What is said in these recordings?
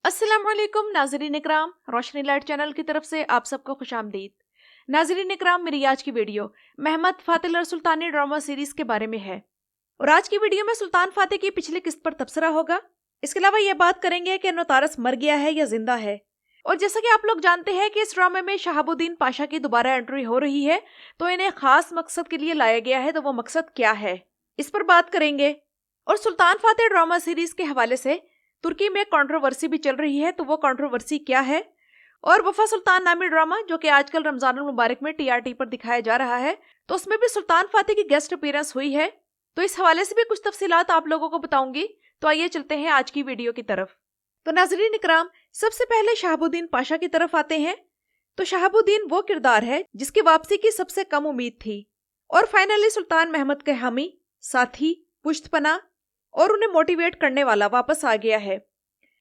अस्सलाम वालेकुम नाज़रीन इकराम, रोशनी लाइट चैनल की तरफ से आप सबको खुशामदीद। नाज़रीन इकराम, मेरी आज की वीडियो महमद फातिल और सुल्तानी ड्रामा सीरीज के बारे में है और आज की वीडियो में सुल्तान फातिह की पिछली किस्त पर तबसरा होगा। इसके अलावा ये बात करेंगे कि नोतारस मर गया है या जिंदा है। और जैसा कि आप लोग जानते हैं कि इस ड्रामे में शहाबुद्दीन पाशा की दोबारा एंट्री हो रही है, तो इन्हें खास मकसद के लिए लाया गया है। तो वो मकसद क्या है, इस पर बात करेंगे। और सुल्तान फातिह ड्रामा सीरीज के हवाले से तुर्की में कंट्रोवर्सी भी चल रही है, तो वो कंट्रोवर्सी क्या है। और वफा सुल्तान नामी ड्रामा जो कि आजकल रमजानुल मुबारक में टीआरटी पर दिखाया जा रहा है, तो उसमें भी सुल्तान फातिह की गेस्ट अपीयरेंस हुई है। तो इस हवाले से भी कुछ तफसीलात आप लोगों को बताऊंगी। तो आइए चलते हैं आज की वीडियो की तरफ। तो नाज़रीन इकराम, सबसे पहले शहाबुद्दीन पाशा की तरफ आते हैं। तो शहाबुद्दीन वो किरदार है जिसकी वापसी की सबसे कम उम्मीद थी और फाइनली सुल्तान महमद के हामी, साथी, पुश्तपना और उन्हें मोटिवेट करने वाला वापस आ गया है।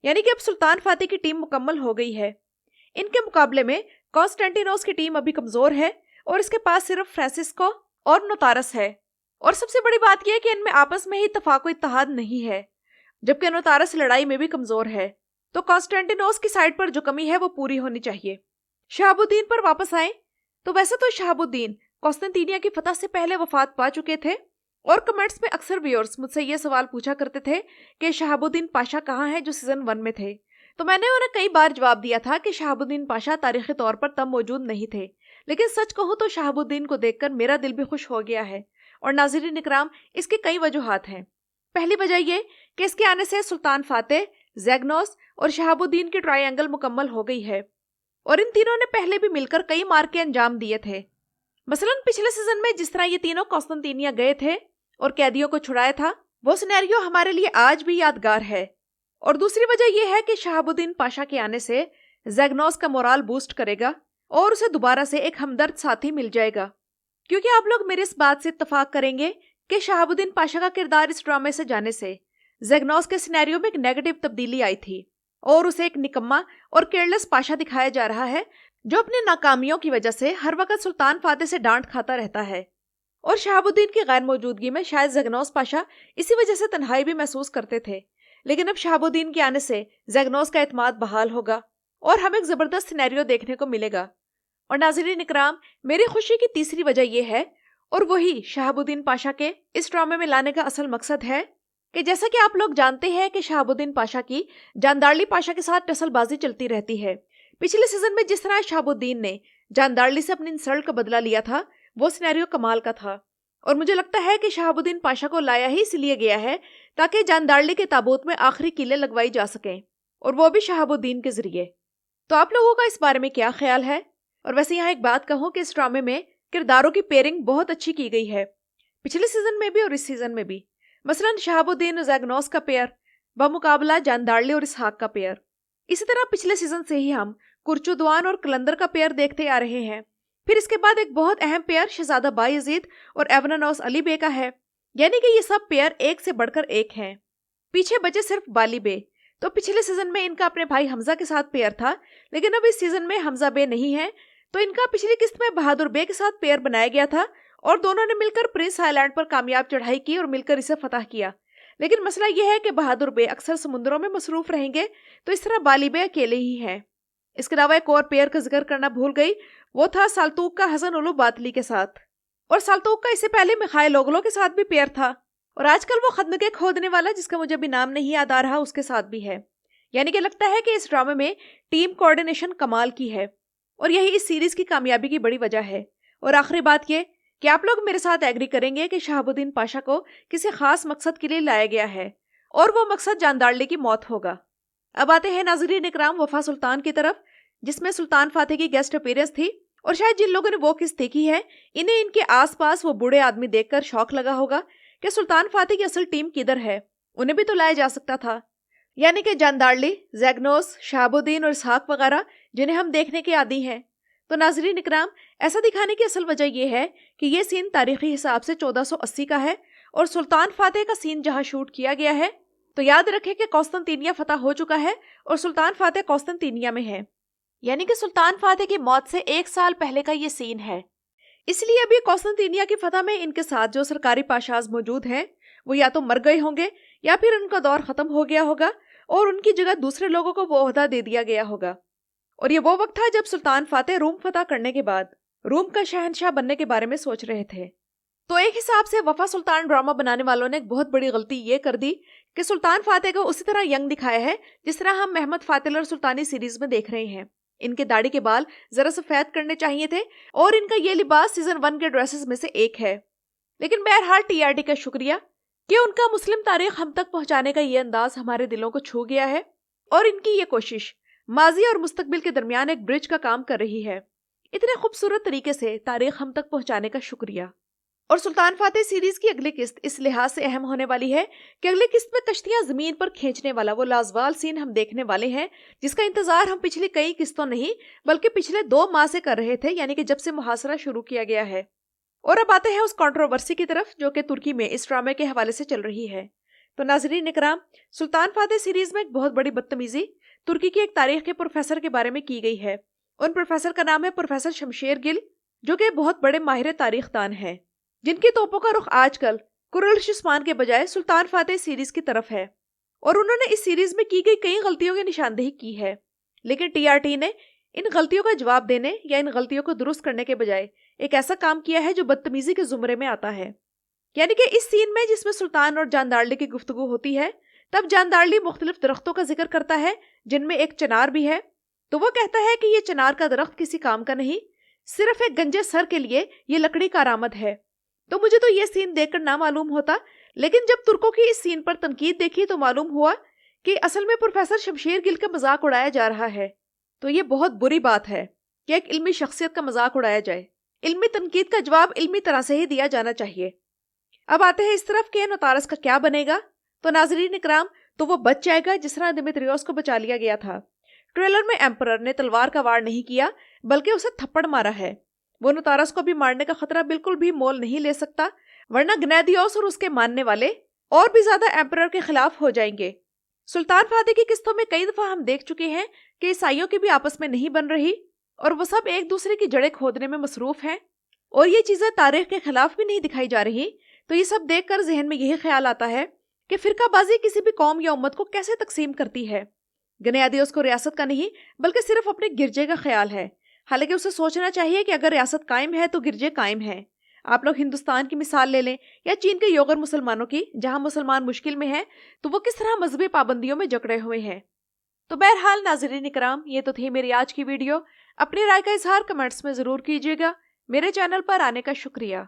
यानी कि अब सुल्तान फातिह की टीम मुकम्मल हो गई है। इनके मुकाबले में कॉन्स्टेंटिनोस की टीम अभी कमजोर है और इसके पास सिर्फ फ्रांसिस्को और नोतारस है। और सबसे बड़ी बात यह है कि इनमें आपस में ही इत्तेफाक व इत्तेहाद नहीं है, जबकि नोतारस लड़ाई में भी कमजोर है। तो कॉन्स्टेंटिनोस की साइड पर जो कमी है वो पूरी होनी चाहिए। शहाबुद्दीन पर वापस आए तो वैसे तो शहाबुद्दीन कॉन्स्टेंटिनिया की फतह से पहले वफात पा चुके थे और कमेंट्स में अक्सर व्यूअर्स मुझसे ये सवाल पूछा करते थे कि शहाबुद्दीन पाशा कहाँ हैं जो सीजन 1 में थे। तो मैंने उन्हें कई बार जवाब दिया था कि शहाबुद्दीन पाशा तारीखी तौर पर तब मौजूद नहीं थे, लेकिन सच कहूँ तो शहाबुद्दीन को देखकर मेरा दिल भी खुश हो गया है। और नाज़रीन इकराम, इसकी कई वजूहात हैं। पहली वजह ये कि इसके आने से सुल्तान फातिह, ज़ैगनोस और शहाबुद्दीन की ट्रायंगल मुकम्मल हो गई है और इन तीनों ने पहले भी मिलकर कई मार्के अंजाम दिए थे। मसलन पिछले सीजन में जिस तरह ये तीनों कॉन्स्टेंटिनिया गए थे और कैदियों को छुड़ाया था, वो सिनेरियो हमारे लिए आज भी यादगार है। और दूसरी वजह यह है कि शहाबुद्दीन पाशा के आने से ज़ैगनोस का मोराल बूस्ट करेगा और उसे दोबारा से एक हमदर्द साथी मिल जाएगा। क्योंकि आप लोग मेरे इस बात से इत्तेफाक करेंगे कि शहाबुद्दीन पाशा का किरदार इस ड्रामे से जाने से ज़ैगनोस के सिनेरियो में एक नेगेटिव तब्दीली आई थी और उसे एक निकम्मा और केयरलेस पाशा दिखाया जा रहा है जो अपनी नाकामियों की वजह से हर वक्त सुल्तान फातिह से डांट खाता रहता है। और शहाबुद्दीन की गैर मौजूदगी में शायद ज़ैगनोस पाशा इसी वजह से तन्हाई भी महसूस करते थे, लेकिन अब शहाबुद्दीन के आने से ज़ैगनोस का एतमाद बहाल होगा और हमें एक ज़बरदस्त सिनेरियो देखने को मिलेगा। और नाज़रीन इकराम, मेरी खुशी की तीसरी वजह यह है, और वही शहाबुद्दीन पाशा के इस ड्रामे में लाने का असल मकसद है, कि जैसा कि आप लोग जानते हैं कि शहाबुद्दीन पाशा की जानदारली पाशा के साथ टसलबाजी चलती रहती है। पिछले सीजन में जिस तरह शहाबुद्दीन ने जानदारली से अपनी इंसल्ट का बदला लिया था, वो सिनेरियो कमाल का था। और मुझे लगता है कि शहाबुद्दीन पाशा को लाया ही इसलिए गया है ताकि जानदारली के ताबूत में आखिरी कीलें लगवाई जा सकें, और वो भी शहाबुद्दीन के जरिए। तो आप लोगों का इस बारे में क्या ख्याल है। और वैसे यहाँ एक बात कहूँ कि इस ड्रामे में किरदारों की पेयरिंग बहुत अच्छी की गई है, पिछले सीजन में भी और इस सीजन में भी। मसलन शहाबुद्दीन और ज़ैगनोस का पेयर बमुकाबला जानदारली और इसहाक का पेयर। इसी तरह पिछले सीजन से ही हम कुर्चुद्वान और कलंदर का पेयर देखते आ रहे हैं। फिर इसके बाद एक बहुत अहम पेयर शहजादा बायजीद और एवनानोस अली बे का है। यानी कि ये सब पेयर एक से बढ़कर एक हैं। पीछे बचे सिर्फ बाली बे। तो पिछले सीजन में इनका अपने भाई हमजा के साथ पेयर था, लेकिन अब इस सीजन में हमजा बे नहीं है, तो इनका पिछली किस्त में बहादुर बे के साथ पेयर बनाया गया था और दोनों ने मिलकर प्रिंस आइलैंड पर कामयाब चढ़ाई की और मिलकर इसे फतह किया। लेकिन मसला यह है कि बहादुर बे अक्सर समुद्रों में मसरूफ रहेंगे, तो इस तरह बाली बे अकेले ही हैं। इसके अलावा एक और पेयर का जिक्र करना भूल गई, वो था साल्तूक का हसन उलू बातली के साथ। और साल्तूक का इससे पहले मिखाइल ओगलो के साथ भी पेयर था, और आजकल वो खंदके खोदने वाला जिसका मुझे अभी नाम नहीं याद आ रहा, उसके साथ भी है। यानी कि लगता है कि इस ड्रामे में टीम कोऑर्डिनेशन कमाल की है और यही इस सीरीज की कामयाबी की बड़ी वजह है। और आखिरी बात ये कि आप लोग मेरे साथ एग्री करेंगे कि शहाबुद्दीन पाशा को किसी खास मकसद के लिए लाया गया है और वो मकसद जानदारली की मौत होगा। अब आते हैं नाज़रीन इकराम वफा सुल्तान की तरफ, जिसमें सुल्तान फातिह की गेस्ट अपीयरेंस थी। और शायद जिन लोगों ने वो किस्त देखी है, इन्हें इनके आसपास वो बूढ़े आदमी देखकर शौक लगा होगा कि सुल्तान फातिह की असल टीम किधर है, उन्हें भी तो लाया जा सकता था। यानी कि जानदारली, ज़ैगनोस, शहाबुद्दीन और इसहाक वगैरह, जिन्हें हम देखने के आदी हैं। तो नाज़रीन इकराम, ऐसा दिखाने की असल वजह यह है कि ये सीन तारीखी हिसाब से 1480 का है और सुल्तान फातिह का सीन जहां शूट किया गया है, तो याद रखें कि कॉन्स्टेंटिनिया फतह हो चुका है और सुल्तान फातिह कॉन्स्टेंटिनिया में है। यानी कि सुल्तान फातिह की मौत से 1 साल पहले का ये सीन है। इसलिए अभी कॉन्स्टेंटिनिया की फतह में इनके साथ जो सरकारी पाशाज मौजूद हैं, वो या तो मर गए होंगे या फिर उनका दौर खत्म हो गया होगा اور ان کی جگہ دوسرے لوگوں کو وہ عہدہ دے دیا گیا ہوگا۔ اور یہ وہ وقت تھا جب سلطان فاتح روم فتح کرنے کے بعد روم کا شہنشاہ بننے کے بارے میں سوچ رہے تھے۔ تو ایک حساب سے وفا سلطان ڈرامہ بنانے والوں نے ایک بہت بڑی غلطی یہ کر دی کہ سلطان فاتح کو اسی طرح ینگ دکھایا ہے جس طرح ہم محمد فاتح اور سلطانی سیریز میں دیکھ رہے ہیں۔ ان کے داڑھی کے بال ذرا سفید کرنے چاہیے تھے اور ان کا یہ لباس سیزن 1 کے ڈریسز میں سے ایک ہے۔ لیکن بہرحال ٹی آر ٹی کا شکریہ کہ ان کا مسلم تاریخ ہم تک پہنچانے کا یہ انداز ہمارے دلوں کو چھو گیا ہے، اور ان کی یہ کوشش ماضی اور مستقبل کے درمیان ایک برج کا کام کر رہی ہے۔ اتنے خوبصورت طریقے سے تاریخ ہم تک پہنچانے کا شکریہ۔ اور سلطان فاتح سیریز کی اگلی قسط اس لحاظ سے اہم ہونے والی ہے کہ اگلی قسط میں کشتیاں زمین پر کھینچنے والا وہ لازوال سین ہم دیکھنے والے ہیں جس کا انتظار ہم پچھلی کئی قسطوں نہیں بلکہ پچھلے 2 ماہ سے کر رہے تھے، یعنی کہ جب سے محاصرہ شروع کیا گیا ہے۔ اور اب آتے ہیں اس کنٹروورسی کی طرف جو کہ ترکی میں اس ڈرامے کے حوالے سے چل رہی ہے۔ تو ناظرین اکرام، سلطان فاتح سیریز میں ایک بہت بڑی بدتمیزی ترکی کی ایک تاریخ کے پروفیسر کے بارے میں کی گئی ہے۔ ان پروفیسر کا نام ہے پروفیسر شمشیر گل، جو کہ بہت بڑے ماہر تاریخ دان ہیں، جن کی توپوں کا رخ آج کل کرلش عثمان کے بجائے سلطان فاتح سیریز کی طرف ہے، اور انہوں نے اس سیریز میں کی گئی کئی غلطیوں کی نشاندہی کی ہے۔ لیکن ٹی آر ٹی نے ان غلطیوں کا جواب دینے یا ان غلطیوں کو درست کرنے کے بجائے ایک ایسا کام کیا ہے جو بدتمیزی کے زمرے میں آتا ہے۔ یعنی کہ اس سین میں جس میں سلطان اور جاندارلی کی گفتگو ہوتی ہے، تب جاندارلی مختلف درختوں کا ذکر کرتا ہے جن میں ایک چنار بھی ہے۔ تو وہ کہتا ہے کہ یہ چنار کا درخت کسی کام کا نہیں، صرف ایک گنجے سر کے لیے یہ لکڑی کارآمد ہے۔ تو مجھے تو یہ سین دیکھ کر نہ معلوم ہوتا، لیکن جب ترکوں کی اس سین پر تنقید دیکھی تو معلوم ہوا کہ اصل میں پروفیسر شمشیر گل کا مذاق اڑایا جا رہا ہے۔ تو یہ بہت بری بات ہے کہ ایک علمی شخصیت کا مذاق اڑایا جائے۔ علمی تنقید کا جواب علمی طرح سے ہی دیا جانا چاہیے۔ اب آتے ہیں اس طرف کہ نوتارس کا کیا بنے گا۔ تو ناظرین اکرام، تو وہ بچ جائے گا جس طرح دمیتریوس کو بچا لیا گیا تھا۔ ٹریلر میں ایمپرر نے تلوار کا وار نہیں کیا بلکہ اسے تھپڑ مارا ہے۔ وہ نوتارس کو بھی مارنے کا خطرہ بالکل بھی مول نہیں لے سکتا، ورنہ گنیدیوس اور اس کے ماننے والے اور بھی زیادہ ایمپرر کے خلاف ہو جائیں گے۔ سلطان فاتح کی قسطوں میں کئی دفعہ ہم دیکھ چکے ہیں کہ عیسائیوں کی بھی آپس میں نہیں بن رہی، اور وہ سب ایک دوسرے کی جڑیں کھودنے میں مصروف ہیں، اور یہ چیزیں تاریخ کے خلاف بھی نہیں دکھائی جا رہی۔ تو یہ سب دیکھ کر ذہن میں یہی خیال آتا ہے کہ فرقہ بازی کسی بھی قوم یا امت کو کیسے تقسیم کرتی ہے۔ گنیادیوس کو ریاست کا نہیں بلکہ صرف اپنے گرجے کا خیال ہے، حالانکہ اسے سوچنا چاہیے کہ اگر ریاست قائم ہے تو گرجے قائم ہیں۔ آپ لوگ ہندوستان کی مثال لے لیں یا چین کے یوغر مسلمانوں کی، جہاں مسلمان مشکل میں ہیں تو وہ کس طرح مذہبی پابندیوں میں جکڑے ہوئے ہیں۔ تو بہرحال ناظرین اکرام، یہ تو تھی میری آج کی ویڈیو۔ اپنی رائے کا اظہار کمنٹس میں ضرور کیجیے گا۔ میرے چینل پر آنے کا شکریہ۔